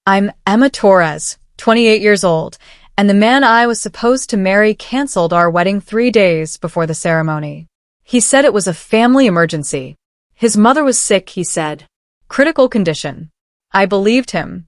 I'm Emma Torres, 28 years old, and the man I was supposed to marry canceled our wedding 3 days before the ceremony. He said it was a family emergency. His mother was sick, he said. Critical condition. I believed him.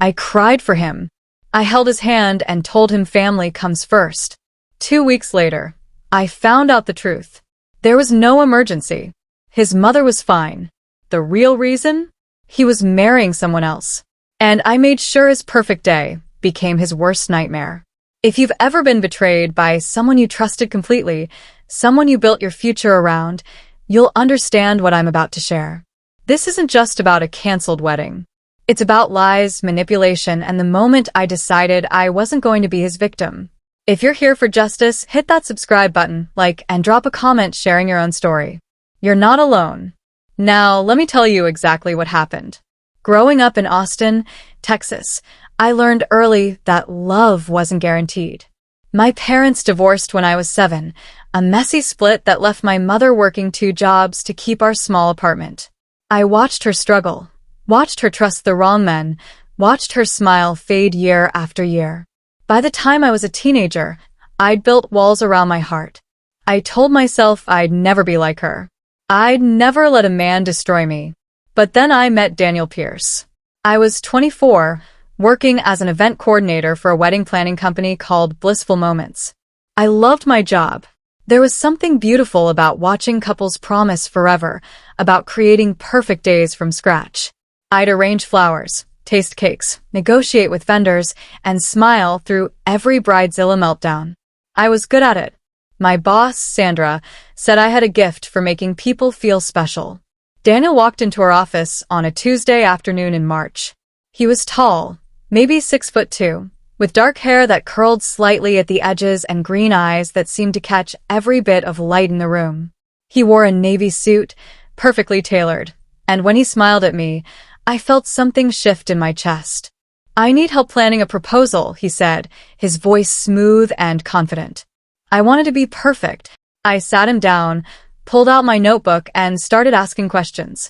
I cried for him. I held his hand and told him family comes first. 2 weeks later, I found out the truth. There was no emergency. His mother was fine. The real reason? He was marrying someone else. And I made sure his perfect day became his worst nightmare. If you've ever been betrayed by someone you trusted completely, someone you built your future around, you'll understand what I'm about to share. This isn't just about a canceled wedding. It's about lies, manipulation, and the moment I decided I wasn't going to be his victim. If you're here for justice, hit that subscribe button, like, and drop a comment sharing your own story. You're not alone. Now, let me tell you exactly what happened. Growing up in Austin, Texas, I learned early that love wasn't guaranteed. My parents divorced when I was 7, a messy split that left my mother working 2 jobs to keep our small apartment. I watched her struggle, watched her trust the wrong men, watched her smile fade year after year. By the time I was a teenager, I'd built walls around my heart. I told myself I'd never be like her. I'd never let a man destroy me. But then I met Daniel Pierce. I was 24, working as an event coordinator for a wedding planning company called Blissful Moments. I loved my job. There was something beautiful about watching couples promise forever, about creating perfect days from scratch. I'd arrange flowers, taste cakes, negotiate with vendors, and smile through every bridezilla meltdown. I was good at it. My boss, Sandra, said I had a gift for making people feel special. Daniel walked into our office on a Tuesday afternoon in March. He was tall, maybe 6'2", with dark hair that curled slightly at the edges and green eyes that seemed to catch every bit of light in the room. He wore a navy suit, perfectly tailored, and when he smiled at me, I felt something shift in my chest. "I need help planning a proposal," he said, his voice smooth and confident. I wanted to be perfect. I sat him down, pulled out my notebook, and started asking questions.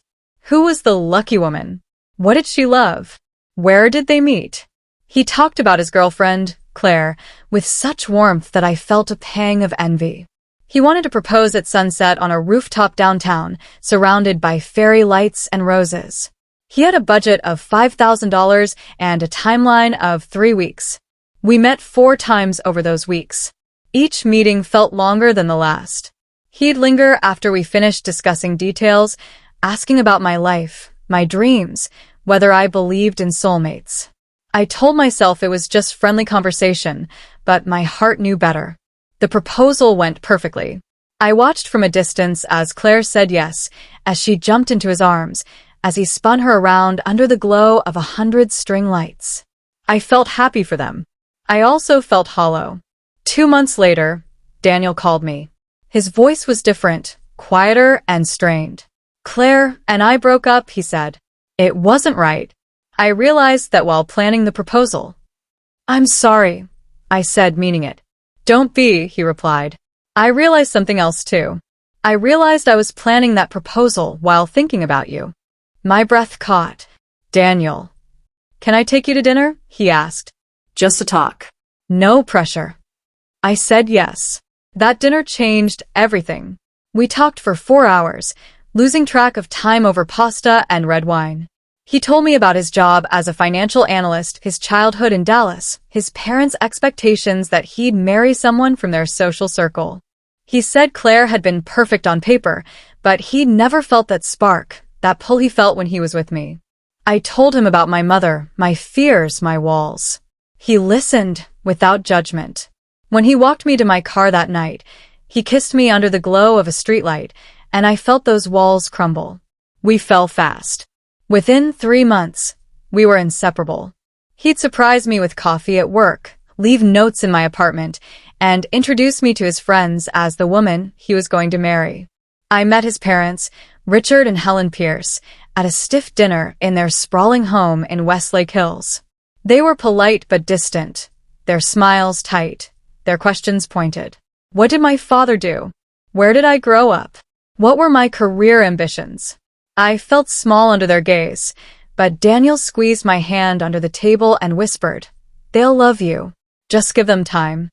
Who was the lucky woman? What did she love? Where did they meet? He talked about his girlfriend, Claire, with such warmth that I felt a pang of envy. He wanted to propose at sunset on a rooftop downtown, surrounded by fairy lights and roses. He had a budget of $5,000 and a timeline of 3 weeks. We met 4 times over those weeks. Each meeting felt longer than the last. He'd linger after we finished discussing details, asking about my life, my dreams, whether I believed in soulmates. I told myself it was just friendly conversation, but my heart knew better. The proposal went perfectly. I watched from a distance as Claire said yes, as she jumped into his arms, as he spun her around under the glow of 100 string lights. I felt happy for them. I also felt hollow. 2 months later, Daniel called me. His voice was different, quieter and strained. "Claire and I broke up," he said. "It wasn't right." I realized that while planning the proposal. "I'm sorry," I said, meaning it. "Don't be," he replied. I realized something else too. I realized I was planning that proposal while thinking about you. My breath caught. "Daniel, can I take you to dinner?" he asked. "Just to talk. No pressure." I said yes. That dinner changed everything. We talked for 4 hours, losing track of time over pasta and red wine. He told me about his job as a financial analyst, his childhood in Dallas, his parents' expectations that he'd marry someone from their social circle. He said Claire had been perfect on paper, but he'd never felt that spark, that pull he felt when he was with me. I told him about my mother, my fears, my walls. He listened without judgment. When he walked me to my car that night, he kissed me under the glow of a streetlight, and I felt those walls crumble. We fell fast. Within 3 months, we were inseparable. He'd surprise me with coffee at work, leave notes in my apartment, and introduce me to his friends as the woman he was going to marry. I met his parents, Richard and Helen Pierce, at a stiff dinner in their sprawling home in Westlake Hills. They were polite but distant, their smiles tight, their questions pointed. What did my father do? Where did I grow up? What were my career ambitions? I felt small under their gaze, But Daniel squeezed my hand under the table and whispered, "They'll love you. Just give them time."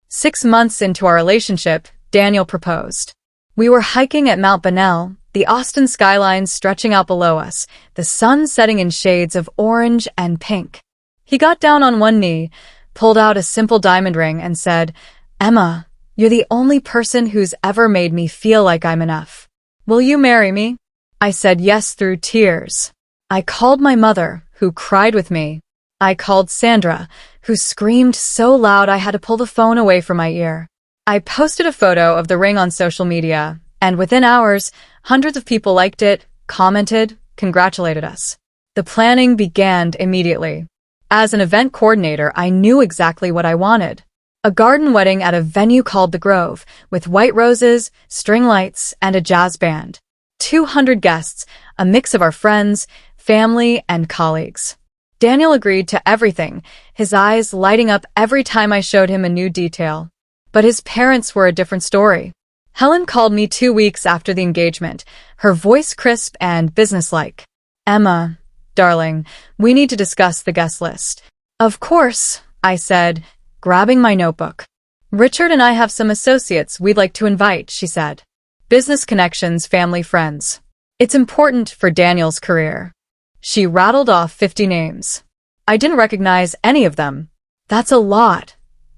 6 months into our relationship, Daniel proposed. We were hiking at Mount Bonnell, the Austin skyline stretching out below us, the sun setting in shades of orange and pink. He got down on one knee, pulled out a simple diamond ring, and said, "Emma, you're the only person who's ever made me feel like I'm enough. Will you marry me?" I said yes through tears. I called my mother, who cried with me. I called Sandra, who screamed so loud I had to pull the phone away from my ear. I posted a photo of the ring on social media, and within hours, hundreds of people liked it, commented, congratulated us. The planning began immediately. As an event coordinator, I knew exactly what I wanted. A garden wedding at a venue called The Grove, with white roses, string lights, and a jazz band. 200 guests, a mix of our friends, family, and colleagues. Daniel agreed to everything, his eyes lighting up every time I showed him a new detail. But his parents were a different story. Helen called me 2 weeks after the engagement, her voice crisp and businesslike. "Emma, darling, we need to discuss the guest list." "Of course," I said, grabbing my notebook. "Richard and I have some associates we'd like to invite," she said. "Business connections, family, friends. It's important for Daniel's career." She rattled off 50 names. I didn't recognize any of them. "That's a lot,"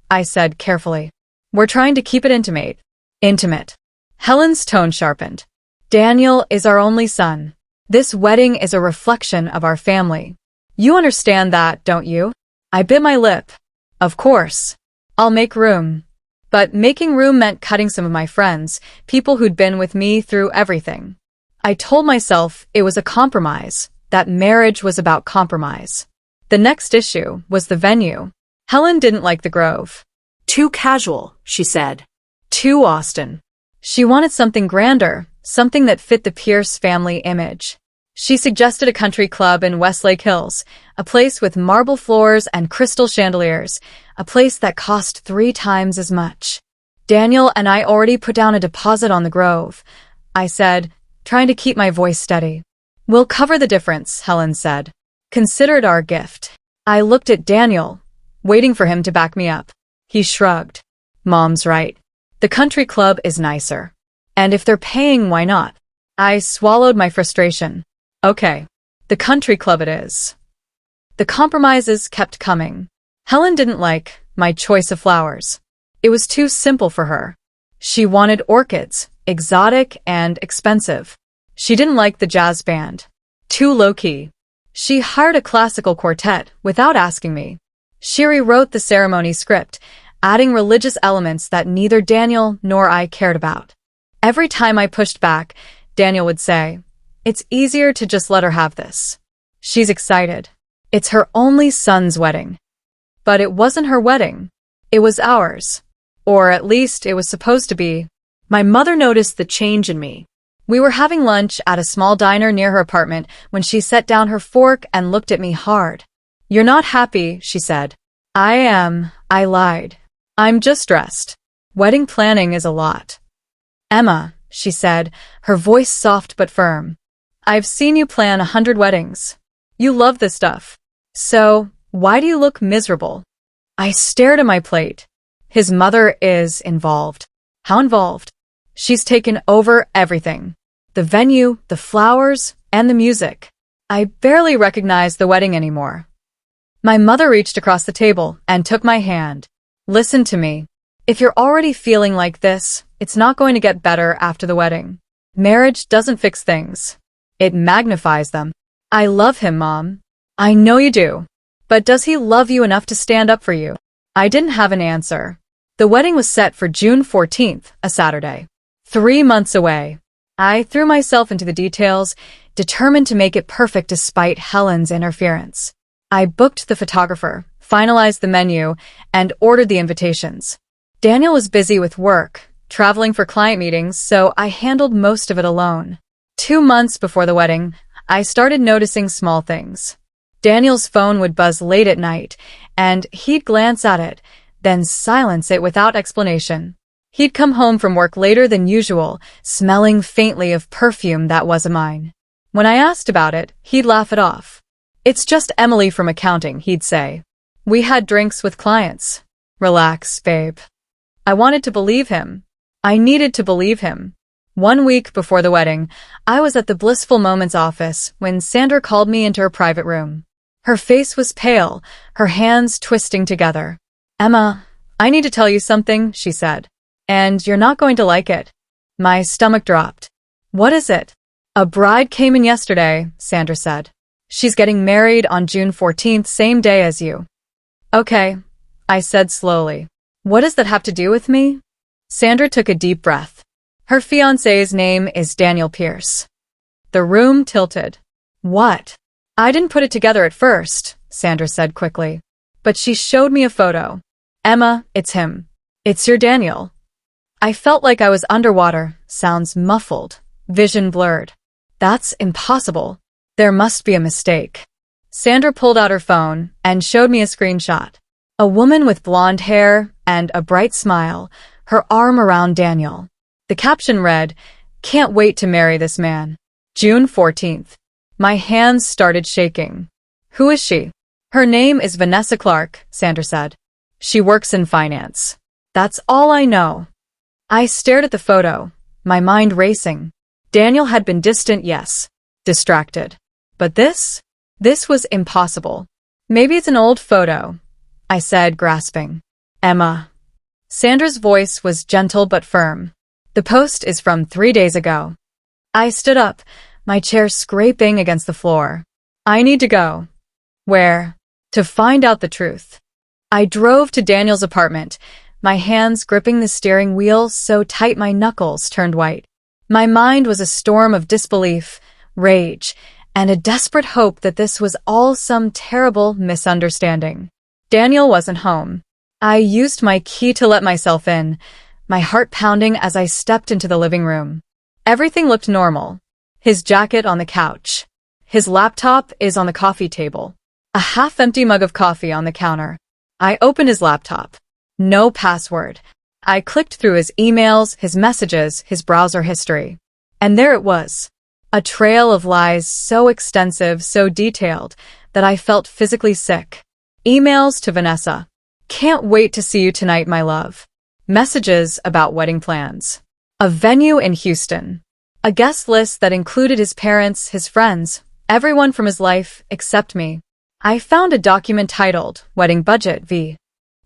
I said carefully. "We're trying to keep it intimate." Intimate. Helen's tone sharpened. "Daniel is our only son. This wedding is a reflection of our family. You understand that, don't you?" I bit my lip. "Of course. I'll make room." But making room meant cutting some of my friends, people who'd been with me through everything. I told myself it was a compromise, that marriage was about compromise. The next issue was the venue. Helen didn't like the Grove. "Too casual," she said. Too Austin. She wanted something grander, something that fit the Pierce family image. She suggested a country club in Westlake Hills, a place with marble floors and crystal chandeliers, a place that cost 3 times as much. Daniel and I already put down a deposit on the Grove, I said, trying to keep my voice steady. "We'll cover the difference," Helen said. "Consider it our gift." I looked at Daniel, waiting for him to back me up. He shrugged. "Mom's right. The country club is nicer. And if they're paying, why not?" I swallowed my frustration. "Okay, the country club it is." The compromises kept coming. Helen didn't like my choice of flowers. It was too simple for her. She wanted orchids, exotic and expensive. She didn't like the jazz band. Too low-key. She hired a classical quartet without asking me. She rewrote the ceremony script, adding religious elements that neither Daniel nor I cared about. Every time I pushed back, Daniel would say, "It's easier to just let her have this. She's excited. It's her only son's wedding." But it wasn't her wedding. It was ours. Or at least it was supposed to be. My mother noticed the change in me. We were having lunch at a small diner near her apartment when she set down her fork and looked at me hard. "You're not happy," she said. "I am," I lied. "I'm just stressed. Wedding planning is a lot." "Emma," she said, her voice soft but firm. "I've seen you plan 100 weddings. You love this stuff. So, why do you look miserable?" I stared at my plate. His mother is involved. How involved? She's taken over everything. The venue, the flowers, and the music. I barely recognized the wedding anymore. My mother reached across the table and took my hand. "Listen to me. If you're already feeling like this, it's not going to get better after the wedding. Marriage doesn't fix things. It magnifies them." "I love him, Mom." "I know you do. But does he love you enough to stand up for you?" I didn't have an answer. The wedding was set for June 14th, a Saturday. 3 months away. I threw myself into the details, determined to make it perfect despite Helen's interference. I booked the photographer, finalized the menu, and ordered the invitations. Daniel was busy with work, traveling for client meetings, so I handled most of it alone. 2 months before the wedding, I started noticing small things. Daniel's phone would buzz late at night, and he'd glance at it, then silence it without explanation. He'd come home from work later than usual, smelling faintly of perfume that wasn't mine. When I asked about it, he'd laugh it off. It's just Emily from accounting, he'd say. We had drinks with clients. Relax, babe. I wanted to believe him. I needed to believe him. 1 week before the wedding, I was at the Blissful Moments office when Sandra called me into her private room. Her face was pale, her hands twisting together. Emma, I need to tell you something, she said. And you're not going to like it. My stomach dropped. What is it? A bride came in yesterday, Sandra said. She's getting married on June 14th, same day as you. Okay, I said slowly. What does that have to do with me? Sandra took a deep breath. Her fiancé's name is Daniel Pierce. The room tilted. What? I didn't put it together at first, Sandra said quickly. But she showed me a photo. Emma, it's him. It's your Daniel. I felt like I was underwater, sounds muffled, vision blurred. That's impossible. There must be a mistake. Sandra pulled out her phone and showed me a screenshot. A woman with blonde hair and a bright smile, her arm around Daniel. The caption read, "Can't wait to marry this man. June 14th. My hands started shaking. Who is she? Her name is Vanessa Clark, Sandra said. She works in finance. That's all I know. I stared at the photo, my mind racing. Daniel had been distant, yes. Distracted. But this was impossible. Maybe it's an old photo, I said, grasping. Emma. Sandra's voice was gentle but firm. The post is from 3 days ago. I stood up, my chair scraping against the floor. I need to go. Where? To find out the truth. I drove to Daniel's apartment, my hands gripping the steering wheel so tight my knuckles turned white. My mind was a storm of disbelief, rage, and a desperate hope that this was all some terrible misunderstanding. Daniel wasn't home. I used my key to let myself in, my heart pounding as I stepped into the living room. Everything looked normal. His jacket on the couch. His laptop is on the coffee table. A half-empty mug of coffee on the counter. I opened his laptop. No password. I clicked through his emails, his messages, his browser history. And there it was. A trail of lies so extensive, so detailed, that I felt physically sick. Emails to Vanessa. Can't wait to see you tonight, my love. Messages about wedding plans. A venue in Houston. A guest list that included his parents, his friends, everyone from his life except me. I found a document titled Wedding Budget V.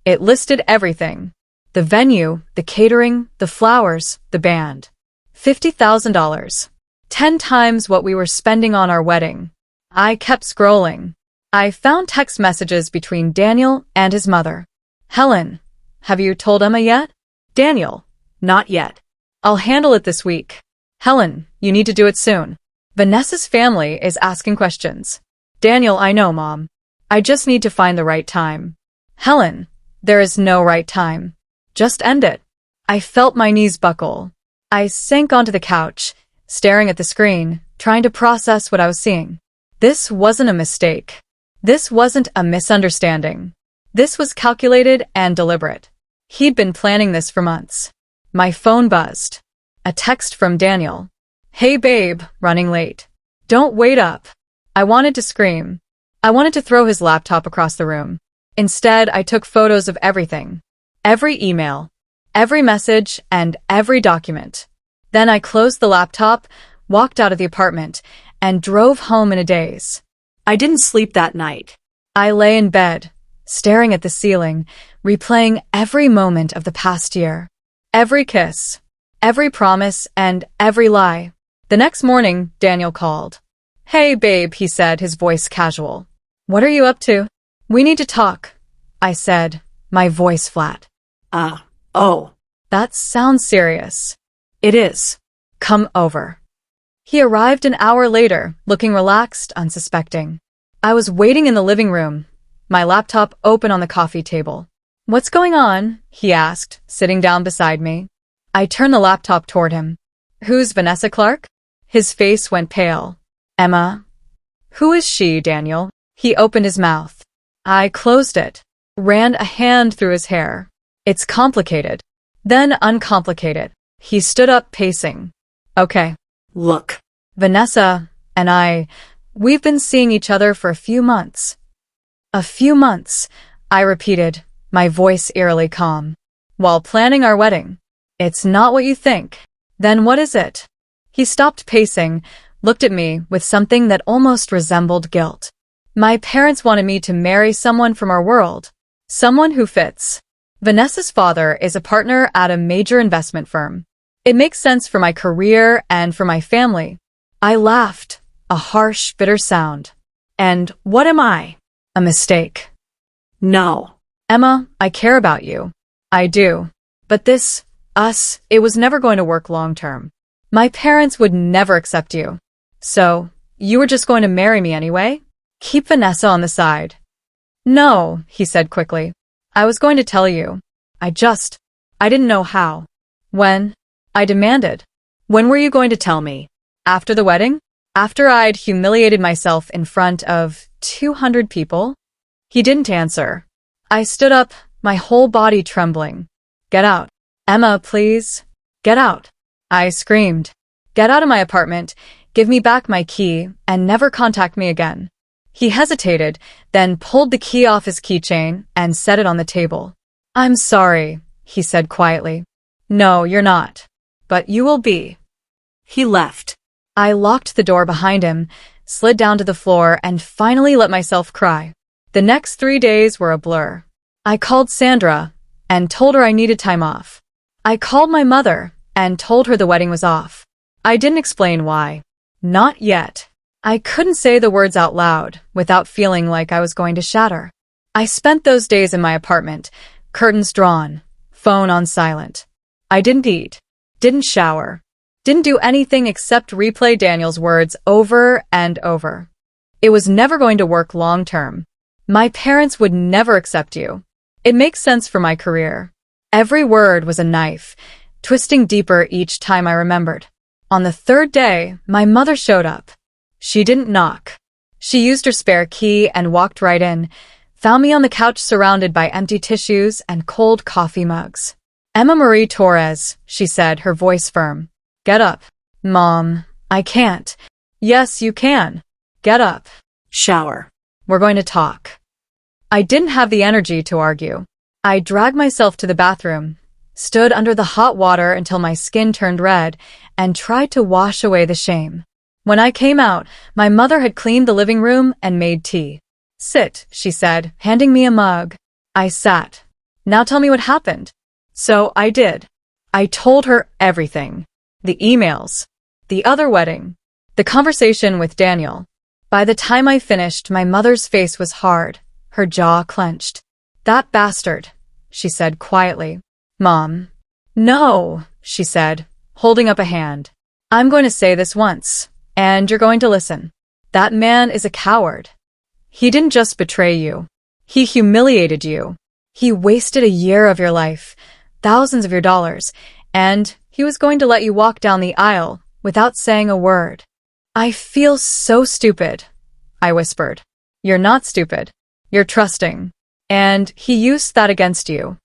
It listed everything. The venue, the catering, the flowers, the band. $50,000. 10 times what we were spending on our wedding. I kept scrolling. I found text messages between Daniel and his mother. Helen, have you told Emma yet? Daniel, not yet. I'll handle it this week. Helen, you need to do it soon. Vanessa's family is asking questions. Daniel, I know, Mom. I just need to find the right time. Helen, there is no right time. Just end it. I felt my knees buckle. I sank onto the couch, staring at the screen, trying to process what I was seeing. This wasn't a mistake. This wasn't a misunderstanding. This was calculated and deliberate. He'd been planning this for months. My phone buzzed. A text from Daniel. Hey babe, running late. Don't wait up. I wanted to scream. I wanted to throw his laptop across the room. Instead, I took photos of everything. Every email, every message, and every document. Then I closed the laptop, walked out of the apartment, and drove home in a daze. I didn't sleep that night. I lay in bed, staring at the ceiling, replaying every moment of the past year. Every kiss, every promise, and every lie. The next morning, Daniel called. Hey babe, he said, his voice casual. What are you up to? We need to talk, I said, my voice flat. Oh. That sounds serious. It is. Come over. He arrived an hour later, looking relaxed, unsuspecting. I was waiting in the living room, my laptop open on the coffee table. What's going on? He asked, sitting down beside me. I turned the laptop toward him. Who's Vanessa Clark? His face went pale. Emma. Who is she, Daniel? He opened his mouth. I closed it, ran a hand through his hair. It's complicated. Then uncomplicated. He stood up, pacing. Okay. Look. Vanessa and I, We've been seeing each other for a few months. A few months, I repeated, my voice eerily calm. While planning our wedding. It's not what you think. Then what is it? He stopped pacing, looked at me with something that almost resembled guilt. My parents wanted me to marry someone from our world. Someone who fits. Vanessa's father is a partner at a major investment firm. It makes sense for my career and for my family. I laughed, a harsh, bitter sound. And what am I? A mistake. No. Emma, I care about you. I do. But this, us, it was never going to work long term. My parents would never accept you. So, you were just going to marry me anyway? Keep Vanessa on the side. No, he said quickly. I was going to tell you. I didn't know how. When? I demanded. When were you going to tell me? After the wedding? After I'd humiliated myself in front of 200 people? He didn't answer. I stood up, my whole body trembling. Get out. Emma, please. Get out. I screamed. Get out of my apartment, give me back my key, and never contact me again. He hesitated, then pulled the key off his keychain and set it on the table. I'm sorry, he said quietly. No, you're not. But you will be. He left. I locked the door behind him, slid down to the floor, and finally let myself cry. The next 3 days were a blur. I called Sandra and told her I needed time off. I called my mother and told her the wedding was off. I didn't explain why. Not yet. I couldn't say the words out loud without feeling like I was going to shatter. I spent those days in my apartment, curtains drawn, phone on silent. I didn't eat, didn't shower, didn't do anything except replay Daniel's words over and over. It was never going to work long term. My parents would never accept you. It makes sense for my career. Every word was a knife, twisting deeper each time I remembered. On the third day, my mother showed up. She didn't knock. She used her spare key and walked right in, found me on the couch surrounded by empty tissues and cold coffee mugs. Emma Marie Torres, she said, her voice firm. Get up. Mom, I can't. Yes, you can. Get up. Shower. We're going to talk. I didn't have the energy to argue. I dragged myself to the bathroom, stood under the hot water until my skin turned red, and tried to wash away the shame. When I came out, my mother had cleaned the living room and made tea. Sit, she said, handing me a mug. I sat. Now tell me what happened. So I did. I told her everything. The emails. The other wedding. The conversation with Daniel. By the time I finished, my mother's face was hard, her jaw clenched. That bastard, she said quietly. Mom. No, she said, holding up a hand. I'm going to say this once, and you're going to listen. That man is a coward. He didn't just betray you. He humiliated you. He wasted a year of your life, thousands of your dollars, and he was going to let you walk down the aisle without saying a word. I feel so stupid, I whispered. You're not stupid. You're trusting. And he used that against you.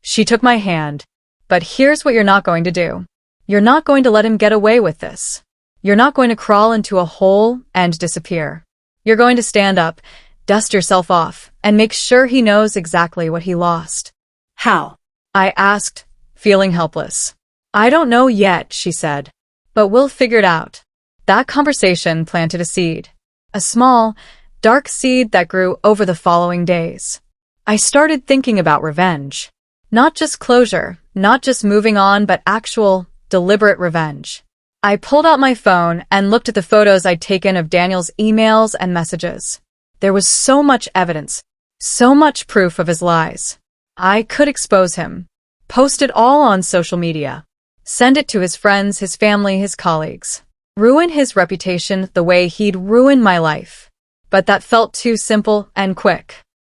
She took my hand. But here's what you're not going to do. You're not going to let him get away with this. You're not going to crawl into a hole and disappear. You're going to stand up, dust yourself off, and make sure he knows exactly what he lost. How? I asked, feeling helpless. I don't know yet, she said. But we'll figure it out. That conversation planted a seed. A small, dark seed that grew over the following days. I started thinking about revenge. Not just closure, not just moving on, but actual, deliberate revenge. I pulled out my phone and looked at the photos I'd taken of Daniel's emails and messages. There was so much evidence, so much proof of his lies. I could expose him, post it all on social media, send it to his friends, his family, his colleagues, ruin his reputation the way he'd ruined my life. But that felt too simple and quick.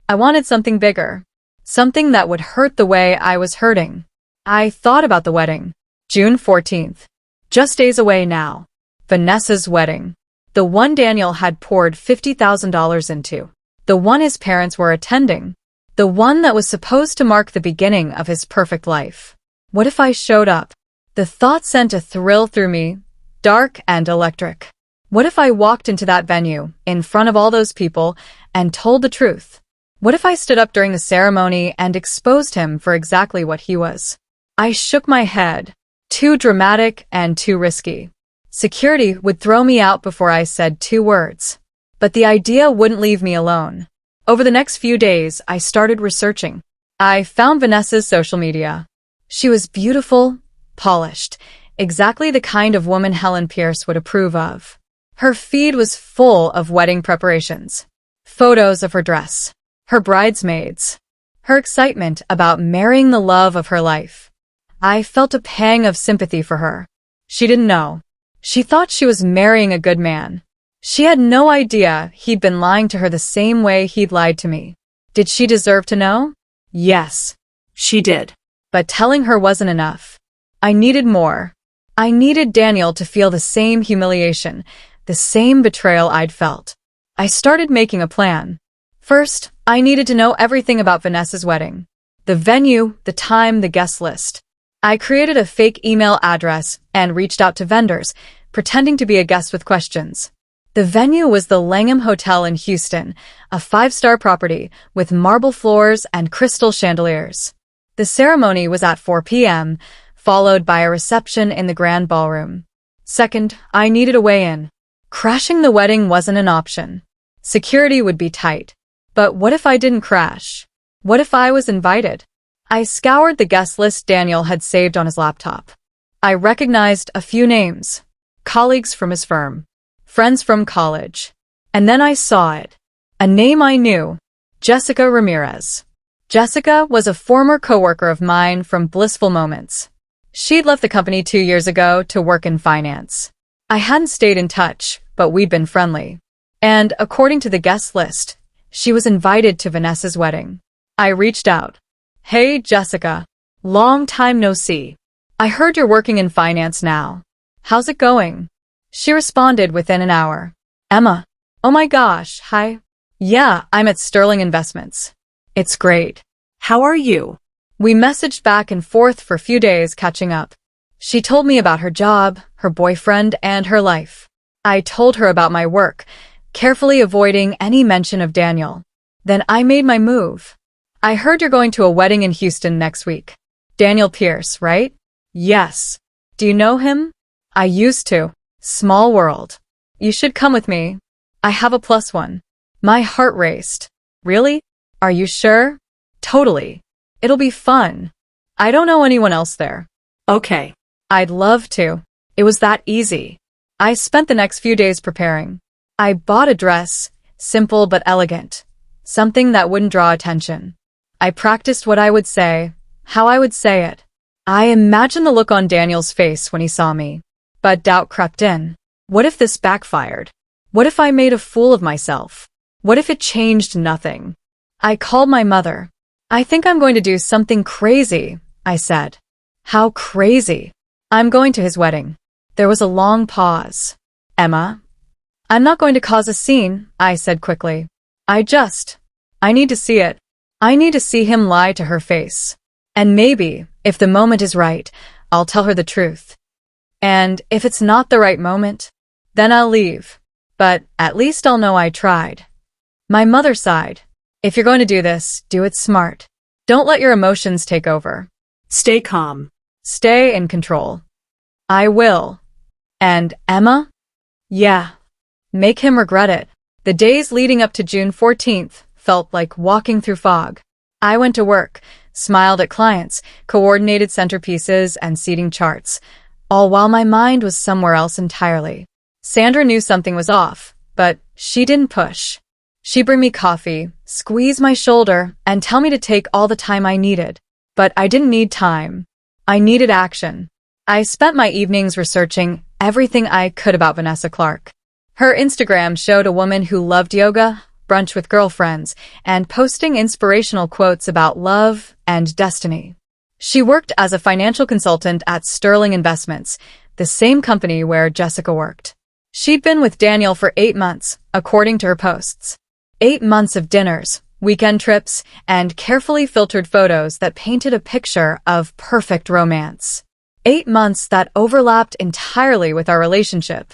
I wanted something bigger, something that would hurt the way I was hurting. I thought about the wedding. June 14th. Just days away now. Vanessa's wedding. The one Daniel had poured $50,000 into. The one his parents were attending. The one that was supposed to mark the beginning of his perfect life. What if I showed up? The thought sent a thrill through me, dark and electric. What if I walked into that venue, in front of all those people, and told the truth? What if I stood up during the ceremony and exposed him for exactly what he was? I shook my head. Too dramatic and too risky. Security would throw me out before I said 2 words. But the idea wouldn't leave me alone. Over the next few days, I started researching. I found Vanessa's social media. She was beautiful, polished, exactly the kind of woman Helen Pierce would approve of. Her feed was full of wedding preparations. Photos of her dress, her bridesmaids, her excitement about marrying the love of her life. I felt a pang of sympathy for her. She didn't know. She thought she was marrying a good man. She had no idea he'd been lying to her the same way he'd lied to me. Did she deserve to know? Yes, She did. but telling her wasn't enough. I needed more. I needed Daniel to feel the same humiliation, the same betrayal I'd felt. I started making a plan. First, I needed to know everything about Vanessa's wedding. The venue, the time, the guest list. I created a fake email address and reached out to vendors, pretending to be a guest with questions. The venue was the Langham Hotel in Houston, a 5-star property with marble floors and crystal chandeliers. The ceremony was at 4 p.m., followed by a reception in the grand ballroom. Second, I needed a way in. Crashing the wedding wasn't an option. Security would be tight. But what if I didn't crash? What if I was invited? I scoured the guest list Daniel had saved on his laptop. I recognized a few names. Colleagues from his firm. Friends from college. And then I saw it. A name I knew. Jessica Ramirez. Jessica was a former coworker of mine from Blissful Moments. She'd left the company 2 years ago to work in finance. I hadn't stayed in touch, but we'd been friendly. And according to the guest list, she was invited to Vanessa's wedding. I reached out. Hey, Jessica. Long time no see. I heard you're working in finance now. How's it going? She responded within an hour. Emma. Oh my gosh, hi. Yeah, I'm at Sterling Investments. It's great. How are you? We messaged back and forth for a few days, catching up. She told me about her job, her boyfriend, and her life. I told her about my work, carefully avoiding any mention of Daniel. Then I made my move. I heard you're going to a wedding in Houston next week. Daniel Pierce, right? Yes. Do you know him? I used to. Small world. You should come with me. I have a +1. My heart raced. Really? Are you sure? Totally. It'll be fun. I don't know anyone else there. Okay. I'd love to. It was that easy. I spent the next few days preparing. I bought a dress, simple but elegant. Something that wouldn't draw attention. I practiced what I would say, how I would say it. I imagined the look on Daniel's face when he saw me. But doubt crept in. What if this backfired? What if I made a fool of myself? What if it changed nothing? I called my mother. I think I'm going to do something crazy, I said. How crazy? I'm going to his wedding. There was a long pause. Emma? I'm not going to cause a scene, I said quickly. I need to see it. I need to see him lie to her face. And maybe, if the moment is right, I'll tell her the truth. And if it's not the right moment, then I'll leave. But at least I'll know I tried. My mother sighed. If you're going to do this, do it smart. Don't let your emotions take over. Stay calm. Stay in control. I will. And Emma? Yeah. Make him regret it. The days leading up to June 14th felt like walking through fog. I went to work, smiled at clients, coordinated centerpieces and seating charts, all while my mind was somewhere else entirely. Sandra knew something was off, but she didn't push. She'd bring me coffee, squeeze my shoulder, and tell me to take all the time I needed. But I didn't need time. I needed action. I spent my evenings researching everything I could about Vanessa Clark. Her Instagram showed a woman who loved yoga, brunch with girlfriends, and posting inspirational quotes about love and destiny. She worked as a financial consultant at Sterling Investments, the same company where Jessica worked. She'd been with Daniel for 8 months, according to her posts. 8 months of dinners, weekend trips, and carefully filtered photos that painted a picture of perfect romance. 8 months that overlapped entirely with our relationship.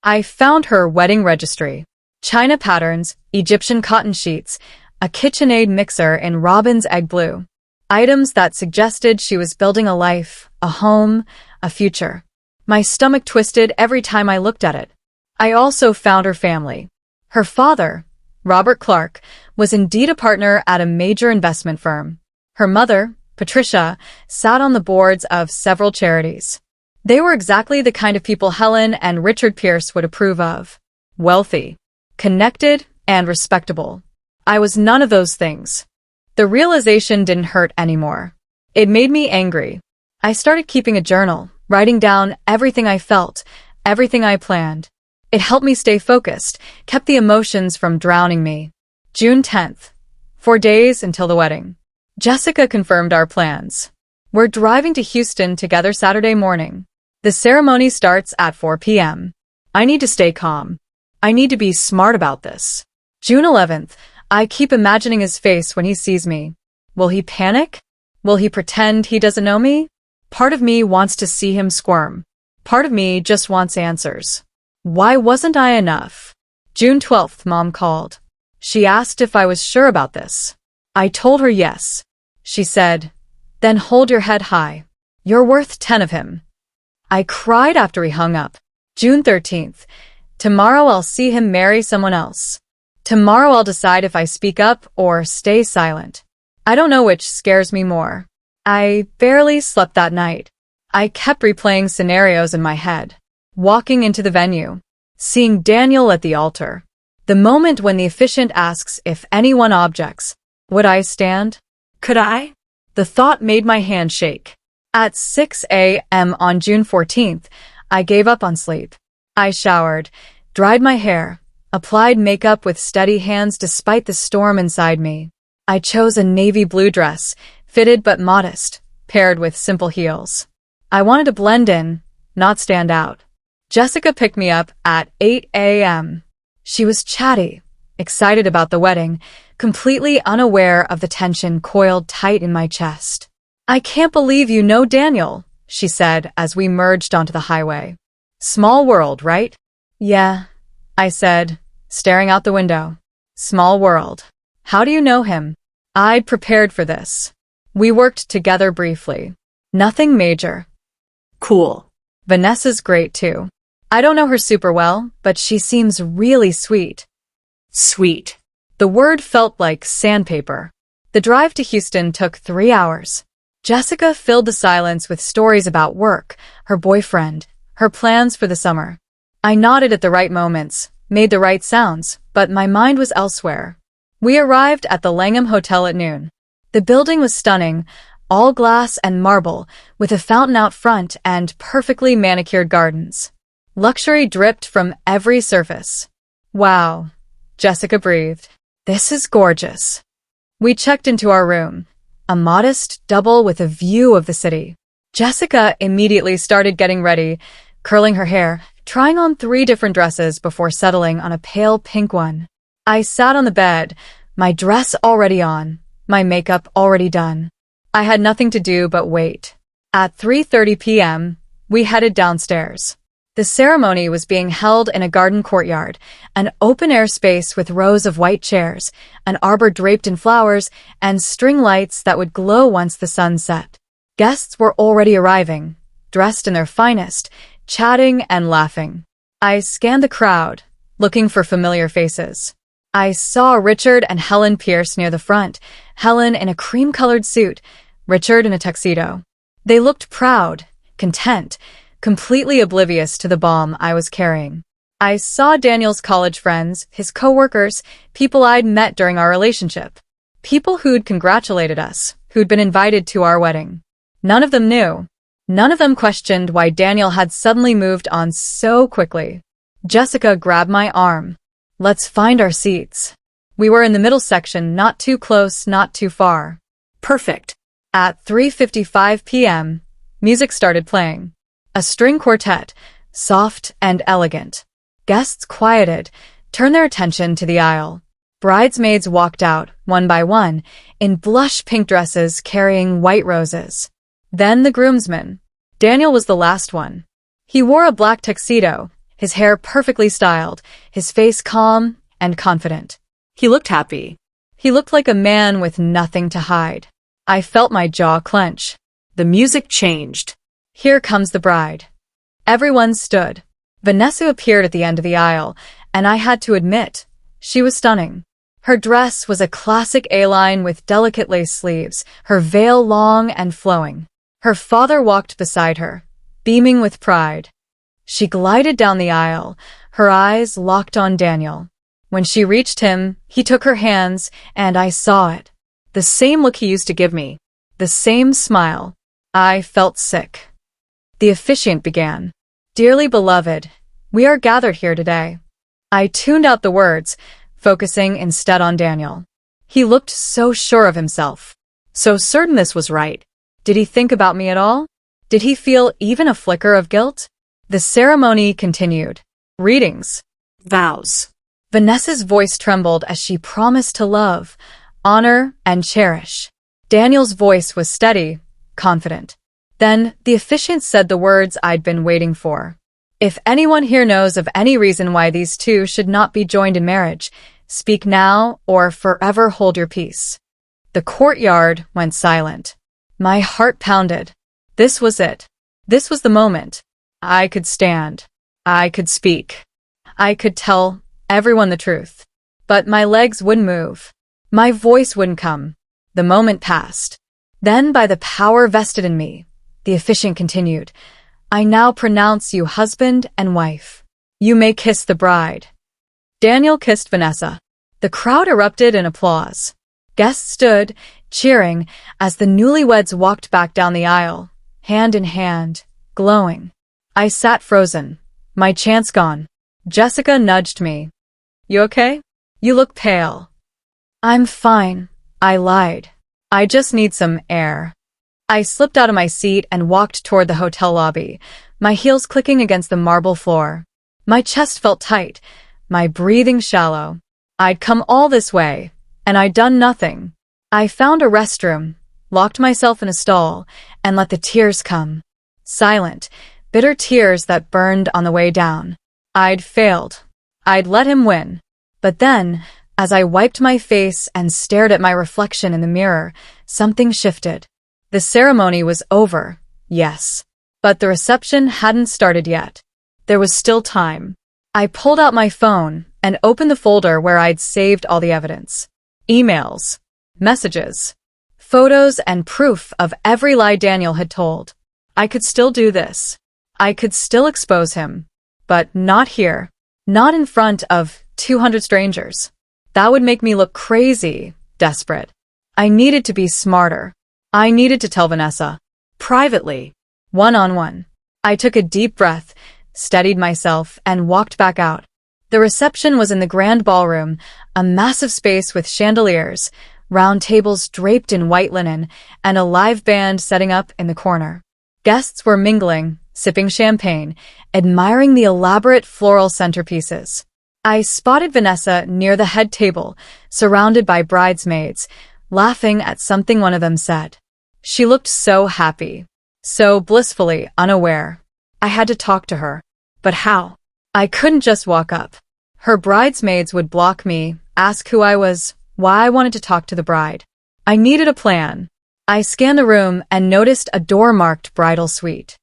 I found her wedding registry. China patterns, Egyptian cotton sheets, a KitchenAid mixer in robin's egg blue. Items that suggested she was building a life, a home, a future. My stomach twisted every time I looked at it. I also found her family. Her father, Robert Clark, was indeed a partner at a major investment firm. Her mother, Patricia, sat on the boards of several charities. They were exactly the kind of people Helen and Richard Pierce would approve of. Wealthy, connected, and respectable. I was none of those things. The realization didn't hurt anymore. It made me angry. I started keeping a journal, writing down everything I felt, everything I planned. It helped me stay focused, kept the emotions from drowning me. June 10th. 4 days until the wedding. Jessica confirmed our plans. We're driving to Houston together Saturday morning. The ceremony starts at 4 p.m. I need to stay calm. I need to be smart about this. June 11th. I keep imagining his face when he sees me. Will he panic? Will he pretend he doesn't know me? Part of me wants to see him squirm. Part of me just wants answers. Why wasn't I enough? June 12th, Mom called. She asked if I was sure about this. I told her yes. She said, then hold your head high. You're worth 10 of him. I cried after he hung up. June 13th. Tomorrow I'll see him marry someone else. Tomorrow I'll decide if I speak up or stay silent. I don't know which scares me more. I barely slept that night. I kept replaying scenarios in my head. Walking into the venue. Seeing Daniel at the altar. The moment when the officiant asks if anyone objects. Would I stand? Could I? The thought made my hand shake. At 6 a.m. on June 14th, I gave up on sleep. I showered, dried my hair, applied makeup with steady hands despite the storm inside me. I chose a navy blue dress, fitted but modest, paired with simple heels. I wanted to blend in, not stand out. Jessica picked me up at 8 a.m. She was chatty, excited about the wedding, completely unaware of the tension coiled tight in my chest. I can't believe you know Daniel, she said as we merged onto the highway. Small world, right? Yeah, I said, staring out the window. Small world. How do you know him? I'd prepared for this. We worked together briefly. Nothing major. Cool. Vanessa's great too. I don't know her super well, but she seems really sweet. Sweet. The word felt like sandpaper. The drive to Houston took 3 hours. Jessica filled the silence with stories about work, her boyfriend, her plans for the summer. I nodded at the right moments, made the right sounds, but my mind was elsewhere. We arrived at the Langham Hotel at noon. The building was stunning, all glass and marble, with a fountain out front and perfectly manicured gardens. Luxury dripped from every surface. Wow, Jessica breathed. This is gorgeous. We checked into our room, a modest double with a view of the city. Jessica immediately started getting ready, curling her hair, trying on 3 different dresses before settling on a pale pink one. I sat on the bed, my dress already on, my makeup already done. I had nothing to do but wait. At 3:30 p.m., we headed downstairs. The ceremony was being held in a garden courtyard, an open-air space with rows of white chairs, an arbor draped in flowers, and string lights that would glow once the sun set. Guests were already arriving, dressed in their finest, chatting and laughing. I scanned the crowd, looking for familiar faces. I saw Richard and Helen Pierce near the front, Helen in a cream-colored suit, Richard in a tuxedo. They looked proud, content, completely oblivious to the bomb I was carrying. I saw Daniel's college friends, his coworkers, people I'd met during our relationship. People who'd congratulated us, who'd been invited to our wedding. None of them knew. None of them questioned why Daniel had suddenly moved on so quickly. Jessica grabbed my arm. Let's find our seats. We were in the middle section, not too close, not too far. Perfect. At 3:55 p.m., music started playing. A string quartet, soft and elegant. Guests quieted, turned their attention to the aisle. Bridesmaids walked out, one by one, in blush pink dresses carrying white roses. Then the groomsmen. Daniel was the last one. He wore a black tuxedo, his hair perfectly styled, his face calm and confident. He looked happy. He looked like a man with nothing to hide. I felt my jaw clench. The music changed. Here comes the bride. Everyone stood. Vanessa appeared at the end of the aisle, and I had to admit, she was stunning. Her dress was a classic A-line with delicate lace sleeves, her veil long and flowing. Her father walked beside her, beaming with pride. She glided down the aisle, her eyes locked on Daniel. When she reached him, he took her hands, and I saw it. The same look he used to give me. The same smile. I felt sick. The officiant began. Dearly beloved, we are gathered here today. I tuned out the words, focusing instead on Daniel. He looked so sure of himself, so certain this was right. Did he think about me at all? Did he feel even a flicker of guilt? The ceremony continued. Readings. Vows. Vanessa's voice trembled as she promised to love, honor, and cherish. Daniel's voice was steady, confident. Then the officiant said the words I'd been waiting for. If anyone here knows of any reason why these two should not be joined in marriage, speak now or forever hold your peace. The courtyard went silent. My heart pounded. This was it. This was the moment. I could stand. I could speak. I could tell everyone the truth. But my legs wouldn't move. My voice wouldn't come. The moment passed. Then, by the power vested in me, the officiant continued, I now pronounce you husband and wife. You may kiss the bride. Daniel kissed Vanessa. The crowd erupted in applause. Guests stood, cheering, as the newlyweds walked back down the aisle, hand in hand, glowing. I sat frozen, my chance gone. Jessica nudged me. You okay? You look pale. I'm fine, I lied. I just need some air. I slipped out of my seat and walked toward the hotel lobby, my heels clicking against the marble floor. My chest felt tight, my breathing shallow. I'd come all this way, and I'd done nothing. I found a restroom, locked myself in a stall, and let the tears come. Silent, bitter tears that burned on the way down. I'd failed. I'd let him win. But then, as I wiped my face and stared at my reflection in the mirror, something shifted. The ceremony was over, yes. But the reception hadn't started yet. There was still time. I pulled out my phone and opened the folder where I'd saved all the evidence. Emails, messages, photos, and proof of every lie Daniel had told. I could still do this. I could still expose him. But not here. Not in front of 200 strangers. That would make me look crazy, desperate. I needed to be smarter. I needed to tell Vanessa. Privately. One-on-one. I took a deep breath, steadied myself, and walked back out. The reception was in the grand ballroom, a massive space with chandeliers, round tables draped in white linen, and a live band setting up in the corner. Guests were mingling, sipping champagne, admiring the elaborate floral centerpieces. I spotted Vanessa near the head table, surrounded by bridesmaids, laughing at something one of them said. She looked so happy, so blissfully unaware. I had to talk to her. But how? I couldn't just walk up. Her bridesmaids would block me, ask who I was, why I wanted to talk to the bride. I needed a plan. I scanned the room and noticed a door marked bridal suite.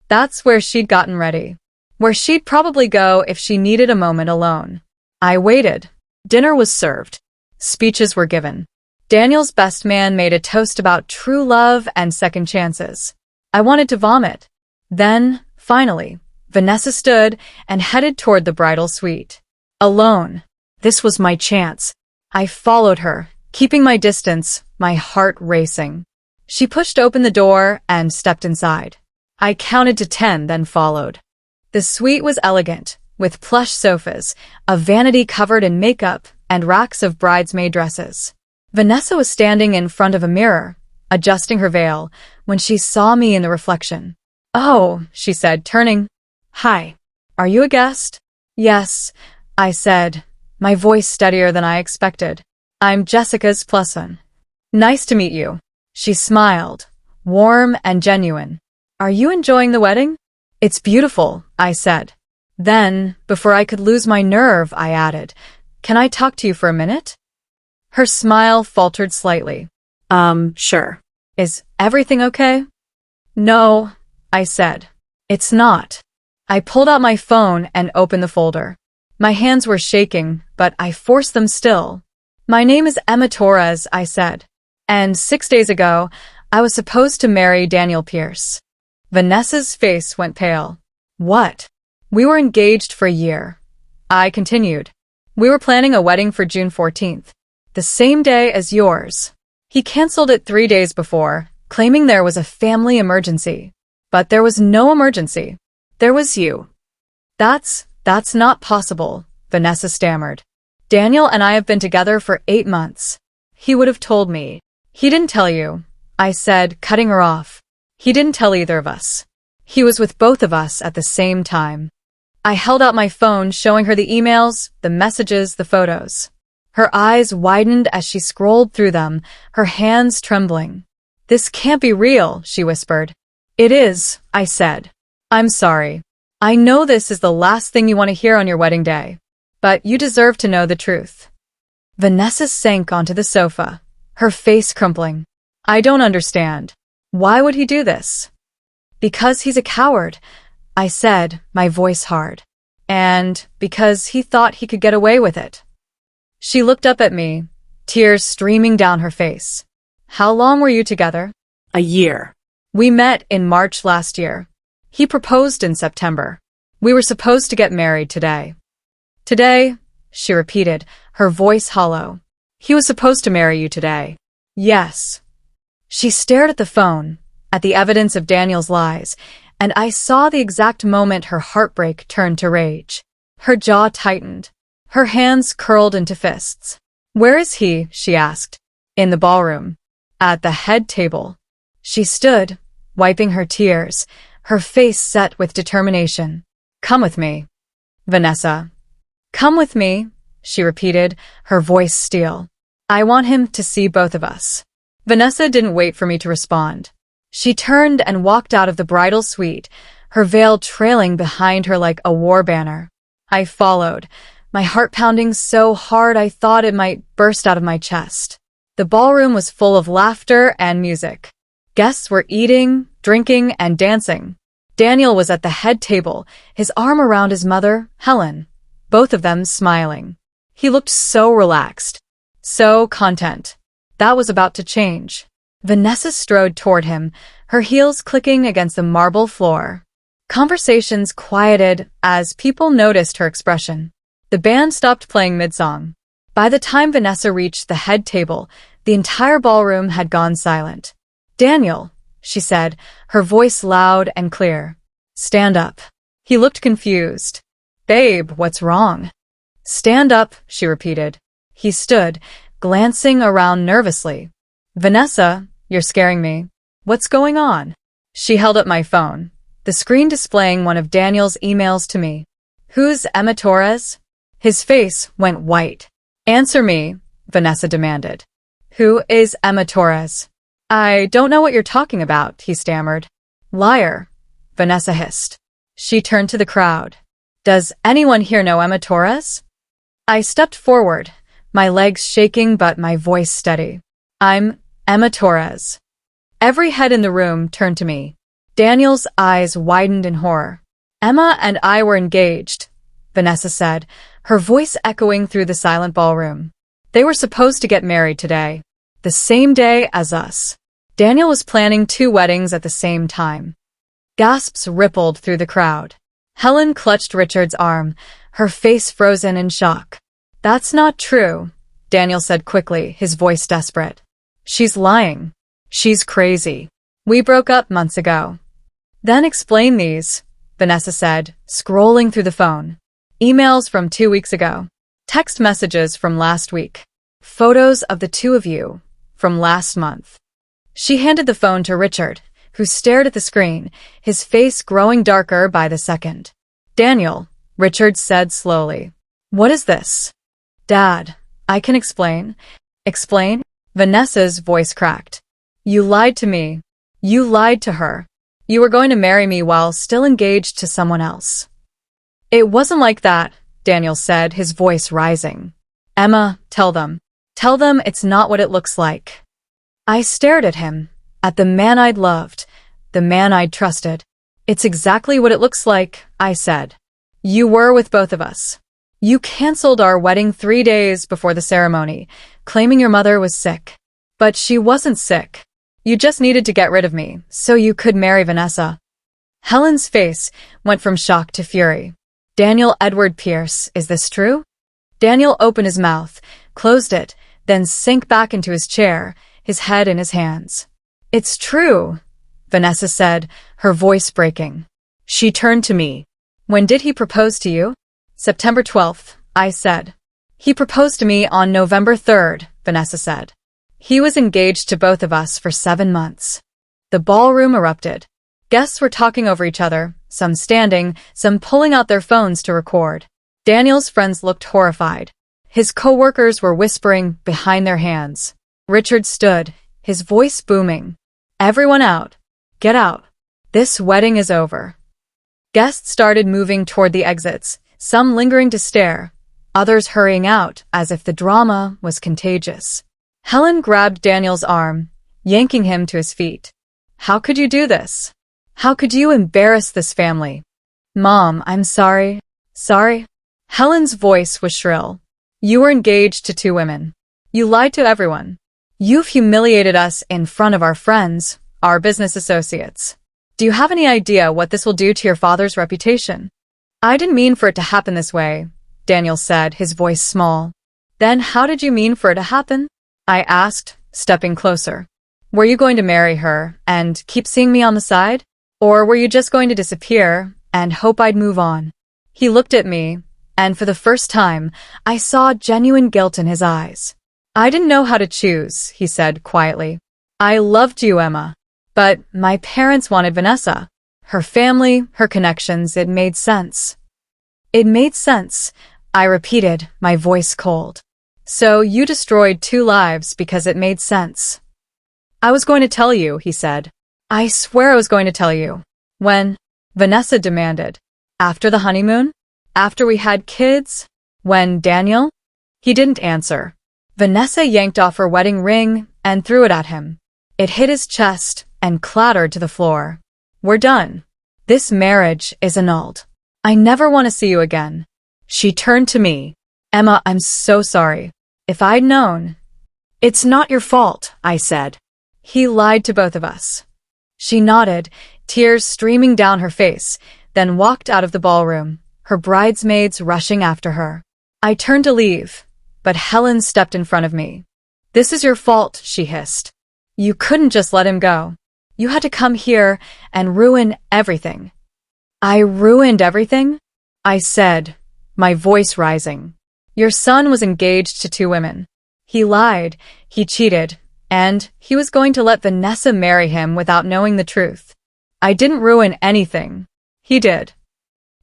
That's where she'd gotten ready. Where she'd probably go if she needed a moment alone. I waited. Dinner was served. Speeches were given. Daniel's best man made a toast about true love and second chances. I wanted to vomit. Then, finally, Vanessa stood and headed toward the bridal suite. Alone. This was my chance. I followed her, keeping my distance, my heart racing. She pushed open the door and stepped inside. I counted to 10, then followed. The suite was elegant, with plush sofas, a vanity covered in makeup, and racks of bridesmaid dresses. Vanessa was standing in front of a mirror, adjusting her veil, when she saw me in the reflection. Oh, she said, turning. Hi. Are you a guest? Yes, I said, my voice steadier than I expected. I'm Jessica's plus one. Nice to meet you. She smiled, warm and genuine. Are you enjoying the wedding? It's beautiful, I said. Then, before I could lose my nerve, I added, "Can I talk to you for a minute?" Her smile faltered slightly. Sure. Is everything okay? No, I said. It's not. I pulled out my phone and opened the folder. My hands were shaking, but I forced them still. My name is Emma Torres, I said. And 6 days ago, I was supposed to marry Daniel Pierce. Vanessa's face went pale. What? We were engaged for a year. I continued. We were planning a wedding for June 14th, the same day as yours. He canceled it 3 days before, claiming there was a family emergency. But there was no emergency. There was you. That's not possible, Vanessa stammered. Daniel and I have been together for 8 months. He would have told me. He didn't tell you, I said, cutting her off. He didn't tell either of us. He was with both of us at the same time. I held out my phone, showing her the emails, the messages, the photos. Her eyes widened as she scrolled through them, her hands trembling. This can't be real, she whispered. It is, I said. I'm sorry. I know this is the last thing you want to hear on your wedding day, but you deserve to know the truth. Vanessa sank onto the sofa, her face crumpling. I don't understand. Why would he do this? Because he's a coward, I said, my voice hard. And because he thought he could get away with it. She looked up at me, tears streaming down her face. How long were you together? A year. We met in March last year. He proposed in September. We were supposed to get married today. Today, she repeated, her voice hollow. He was supposed to marry you today. Yes. She stared at the phone, at the evidence of Daniel's lies, and I saw the exact moment her heartbreak turned to rage. Her jaw tightened. Her hands curled into fists. Where is he? She asked. In the ballroom. At the head table. She stood, wiping her tears, her face set with determination. Come with me. Vanessa. Come with me, she repeated, her voice steel. I want him to see both of us. Vanessa didn't wait for me to respond. She turned and walked out of the bridal suite, her veil trailing behind her like a war banner. I followed, my heart pounding so hard I thought it might burst out of my chest. The ballroom was full of laughter and music. Guests were eating, drinking, and dancing. Daniel was at the head table, his arm around his mother, Helen, both of them smiling. He looked so relaxed, so content. That was about to change. Vanessa strode toward him, her heels clicking against the marble floor. Conversations quieted as people noticed her expression. The band stopped playing mid-song. By the time Vanessa reached the head table, the entire ballroom had gone silent. Daniel, she said, her voice loud and clear. Stand up. He looked confused. Babe, what's wrong? Stand up, she repeated. He stood, glancing around nervously. Vanessa, you're scaring me. What's going on? She held up my phone, the screen displaying one of Daniel's emails to me. Who's Emma Torres? His face went white. Answer me, Vanessa demanded. Who is Emma Torres? I don't know what you're talking about, he stammered. Liar, Vanessa hissed. She turned to the crowd. Does anyone here know Emma Torres? I stepped forward, my legs shaking but my voice steady. I'm Emma Torres. Every head in the room turned to me. Daniel's eyes widened in horror. Emma and I were engaged, Vanessa said, her voice echoing through the silent ballroom. They were supposed to get married today, the same day as us. Daniel was planning 2 weddings at the same time. Gasps rippled through the crowd. Helen clutched Richard's arm, her face frozen in shock. That's not true, Daniel said quickly, his voice desperate. She's lying. She's crazy. We broke up months ago. Then explain these, Vanessa said, scrolling through the phone. Emails from 2 weeks ago. Text messages from last week. Photos of the 2 of you from last month. She handed the phone to Richard, who stared at the screen, his face growing darker by the second. Daniel, Richard said slowly. What is this? Dad, I can explain. Explain? Vanessa's voice cracked. You lied to me. You lied to her. You were going to marry me while still engaged to someone else. It wasn't like that, Daniel said, his voice rising. Emma, tell them. Tell them it's not what it looks like. I stared at him, at the man I'd loved, the man I'd trusted. It's exactly what it looks like, I said. You were with both of us. You canceled our wedding 3 days before the ceremony, claiming your mother was sick. But she wasn't sick. You just needed to get rid of me, so you could marry Vanessa. Helen's face went from shock to fury. Daniel Edward Pierce, is this true? Daniel opened his mouth, closed it, then sank back into his chair, his head in his hands. It's true, Vanessa said, her voice breaking. She turned to me. When did he propose to you? September 12th, I said. He proposed to me on November 3rd, Vanessa said. He was engaged to both of us for 7 months. The ballroom erupted. Guests were talking over each other, some standing, some pulling out their phones to record. Daniel's friends looked horrified. His co-workers were whispering behind their hands. Richard stood, his voice booming. Everyone out. Get out. This wedding is over. Guests started moving toward the exits, some lingering to stare, others hurrying out as if the drama was contagious. Helen grabbed Daniel's arm, yanking him to his feet. How could you do this? How could you embarrass this family? Mom, I'm sorry. Sorry? Helen's voice was shrill. You were engaged to 2 women. You lied to everyone. You've humiliated us in front of our friends, our business associates. Do you have any idea what this will do to your father's reputation? I didn't mean for it to happen this way, Daniel said, his voice small. Then how did you mean for it to happen? I asked, stepping closer. Were you going to marry her and keep seeing me on the side? Or were you just going to disappear and hope I'd move on? He looked at me, and for the first time, I saw genuine guilt in his eyes. I didn't know how to choose, he said quietly. I loved you, Emma. But my parents wanted Vanessa. Her family, her connections, it made sense. It made sense, I repeated, my voice cold. So you destroyed 2 lives because it made sense. I was going to tell you, he said. I swear I was going to tell you. When? Vanessa demanded. After the honeymoon? After we had kids? When, Daniel? He didn't answer. Vanessa yanked off her wedding ring and threw it at him. It hit his chest and clattered to the floor. We're done. This marriage is annulled. I never want to see you again. She turned to me. Emma, I'm so sorry. If I'd known. It's not your fault, I said. He lied to both of us. She nodded, tears streaming down her face, then walked out of the ballroom, her bridesmaids rushing after her. I turned to leave, but Helen stepped in front of me. This is your fault, she hissed. You couldn't just let him go. You had to come here and ruin everything. I ruined everything? I said, my voice rising. Your son was engaged to 2 women. He lied, he cheated, and he was going to let Vanessa marry him without knowing the truth. I didn't ruin anything. He did.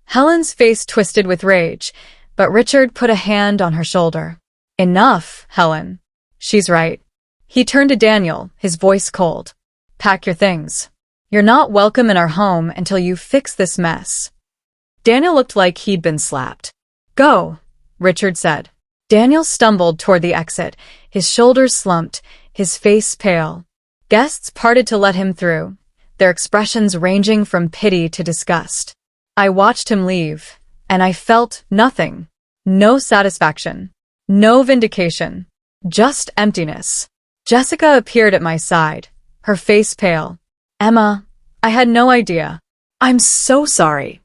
Helen's face twisted with rage, but Richard put a hand on her shoulder. Enough, Helen. She's right. He turned to Daniel, his voice cold. Pack your things. You're not welcome in our home until you fix this mess. Daniel looked like he'd been slapped. Go, Richard said. Daniel stumbled toward the exit, his shoulders slumped, his face pale. Guests parted to let him through, their expressions ranging from pity to disgust. I watched him leave, and I felt nothing. No satisfaction. No vindication. Just emptiness. Jessica appeared at my side, her face pale. Emma, I had no idea. I'm so sorry.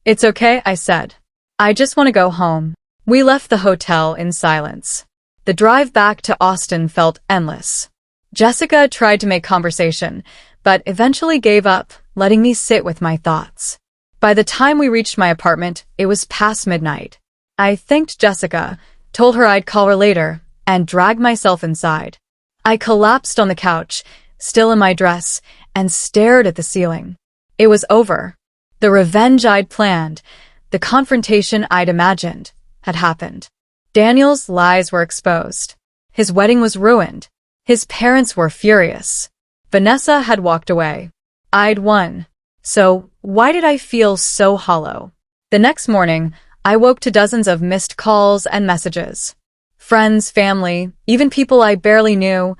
It's okay, I said. I just want to go home. We left the hotel in silence. The drive back to Austin felt endless. Jessica tried to make conversation, but eventually gave up, letting me sit with my thoughts. By the time we reached my apartment, it was past midnight. I thanked Jessica, told her I'd call her later, and dragged myself inside. I collapsed on the couch, still in my dress, and stared at the ceiling. It was over. The revenge I'd planned, the confrontation I'd imagined, had happened. Daniel's lies were exposed. His wedding was ruined. His parents were furious. Vanessa had walked away. I'd won. So why did I feel so hollow? The next morning, I woke to dozens of missed calls and messages. Friends, family, even people I barely knew,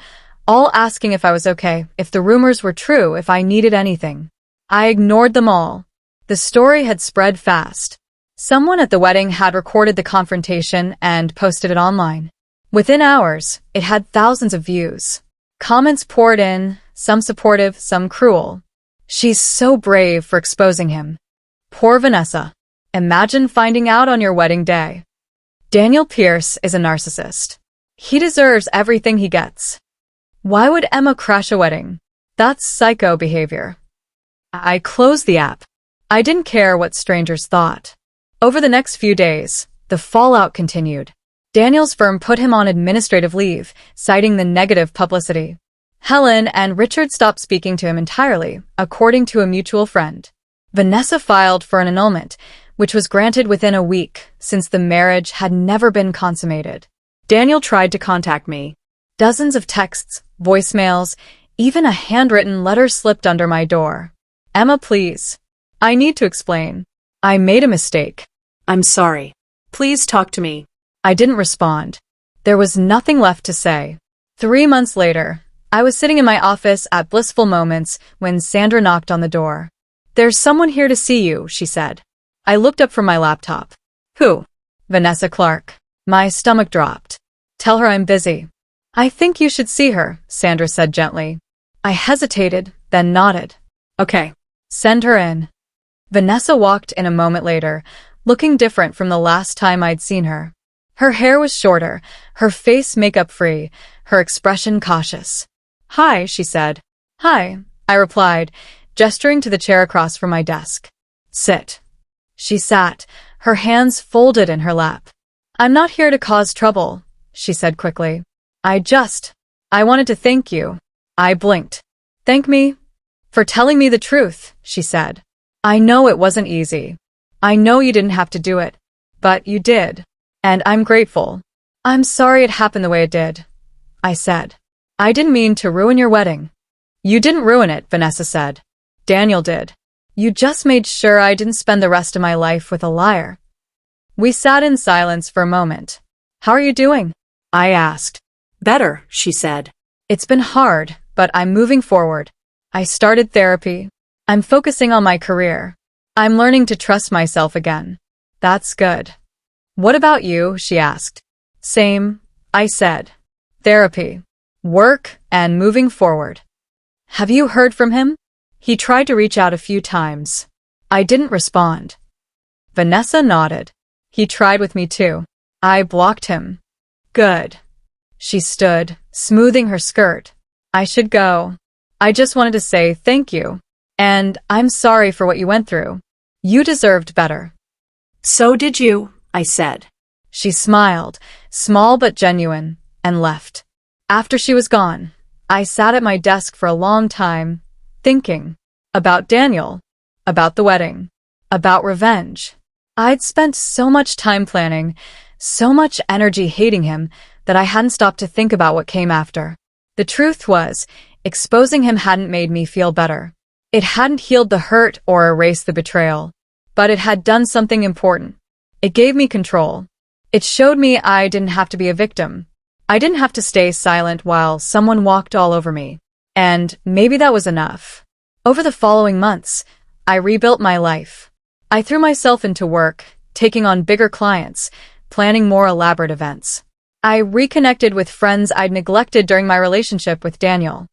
all asking if I was okay, if the rumors were true, if I needed anything. I ignored them all. The story had spread fast. Someone at the wedding had recorded the confrontation and posted it online. Within hours, it had thousands of views. Comments poured in, some supportive, some cruel. "She's so brave for exposing him. Poor Vanessa. Imagine finding out on your wedding day." Daniel Pierce is a narcissist. He deserves everything he gets. Why would Emma crash a wedding? That's psycho behavior. I closed the app. I didn't care what strangers thought. Over the next few days, the fallout continued. Daniel's firm put him on administrative leave, citing the negative publicity. Helen and Richard stopped speaking to him entirely, according to a mutual friend. Vanessa filed for an annulment, which was granted within a week, since the marriage had never been consummated. Daniel tried to contact me. Dozens of texts, voicemails, even a handwritten letter slipped under my door. "Emma, please. I need to explain. I made a mistake. I'm sorry. Please talk to me." I didn't respond. There was nothing left to say. 3 months later, I was sitting in my office at Blissful Moments when Sandra knocked on the door. "There's someone here to see you," she said. I looked up from my laptop. "Who?" "Vanessa Clark." My stomach dropped. "Tell her I'm busy." "I think you should see her," Sandra said gently. I hesitated, then nodded. "Okay. Send her in." Vanessa walked in a moment later, looking different from the last time I'd seen her. Her hair was shorter, her face makeup-free, her expression cautious. "Hi," she said. "Hi," I replied, gesturing to the chair across from my desk. "Sit." She sat, her hands folded in her lap. "I'm not here to cause trouble," she said quickly. I wanted to thank you." I blinked. "Thank me?" "For telling me the truth," she said. "I know it wasn't easy. I know you didn't have to do it. But you did. And I'm grateful." "I'm sorry it happened the way it did," I said. "I didn't mean to ruin your wedding." "You didn't ruin it," Vanessa said. "Daniel did. You just made sure I didn't spend the rest of my life with a liar." We sat in silence for a moment. "How are you doing?" I asked. "Better," she said. "It's been hard, but I'm moving forward. I started therapy. I'm focusing on my career. I'm learning to trust myself again." "That's good." "What about you?" she asked. "Same," I said. "Therapy, work, and moving forward." "Have you heard from him?" "He tried to reach out a few times." I didn't respond. Vanessa nodded. "He tried with me too. I blocked him." "Good." She stood, smoothing her skirt. "I should go. I just wanted to say thank you. And I'm sorry for what you went through. You deserved better." "So did you," I said. She smiled, small but genuine, and left. After she was gone, I sat at my desk for a long time, thinking about Daniel, about the wedding, about revenge. I'd spent so much time planning, so much energy hating him, that I hadn't stopped to think about what came after. The truth was, exposing him hadn't made me feel better. It hadn't healed the hurt or erased the betrayal, but it had done something important. It gave me control. It showed me I didn't have to be a victim. I didn't have to stay silent while someone walked all over me. And maybe that was enough. Over the following months, I rebuilt my life. I threw myself into work, taking on bigger clients, planning more elaborate events. I reconnected with friends I'd neglected during my relationship with Daniel.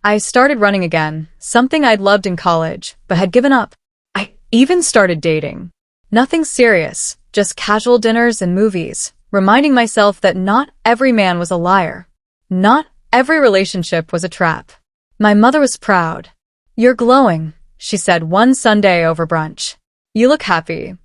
I started running again, something I'd loved in college, but had given up. I even started dating. Nothing serious, just casual dinners and movies, reminding myself that not every man was a liar. Not every relationship was a trap. My mother was proud. "You're glowing," she said one Sunday over brunch. "You look happy."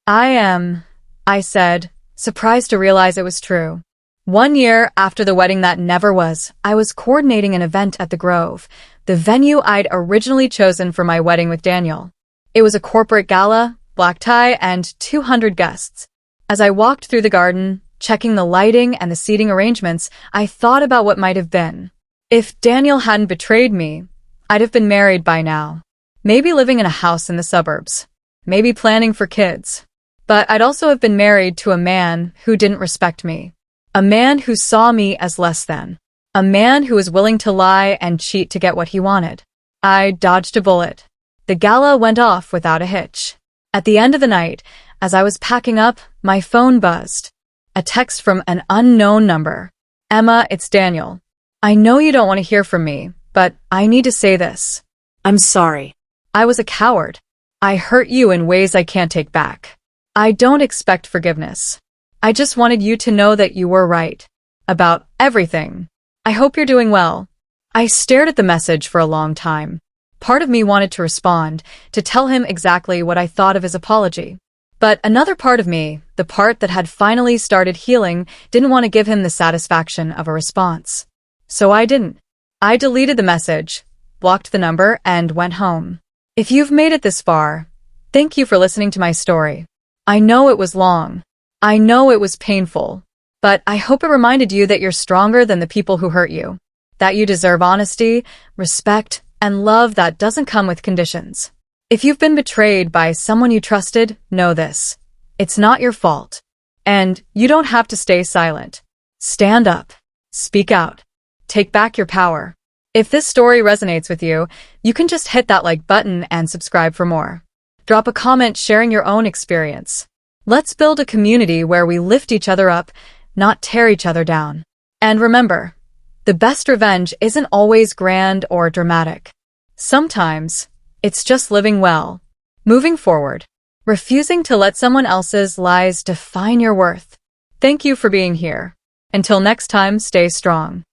"I am," I said, surprised to realize it was true. 1 year after the wedding that never was, I was coordinating an event at the Grove, the venue I'd originally chosen for my wedding with Daniel. It was a corporate gala, black tie, and 200 guests. As I walked through the garden, checking the lighting and the seating arrangements, I thought about what might have been. If Daniel hadn't betrayed me, I'd have been married by now. Maybe living in a house in the suburbs. Maybe planning for kids. But I'd also have been married to a man who didn't respect me. A man who saw me as less than. A man who was willing to lie and cheat to get what he wanted. I dodged a bullet. The gala went off without a hitch. At the end of the night, as I was packing up, my phone buzzed. A text from an unknown number. Emma, it's Daniel. I know you don't want to hear from me, but I need to say this. I'm sorry. I was a coward. I hurt you in ways I can't take back. I don't expect forgiveness. I just wanted you to know that you were right. About everything. I hope you're doing well. I stared at the message for a long time. Part of me wanted to respond, to tell him exactly what I thought of his apology. But another part of me, the part that had finally started healing, didn't want to give him the satisfaction of a response. So I didn't. I deleted the message, blocked the number, and went home. If you've made it this far, thank you for listening to my story. I know it was long. I know it was painful. But I hope it reminded you that you're stronger than the people who hurt you. That you deserve honesty, respect, and love that doesn't come with conditions. If you've been betrayed by someone you trusted, know this. It's not your fault. And you don't have to stay silent. Stand up. Speak out. Take back your power. If this story resonates with you, you can just hit that like button and subscribe for more. Drop a comment sharing your own experience. Let's build a community where we lift each other up, not tear each other down. And remember, the best revenge isn't always grand or dramatic. Sometimes, it's just living well, moving forward, refusing to let someone else's lies define your worth. Thank you for being here. Until next time, stay strong.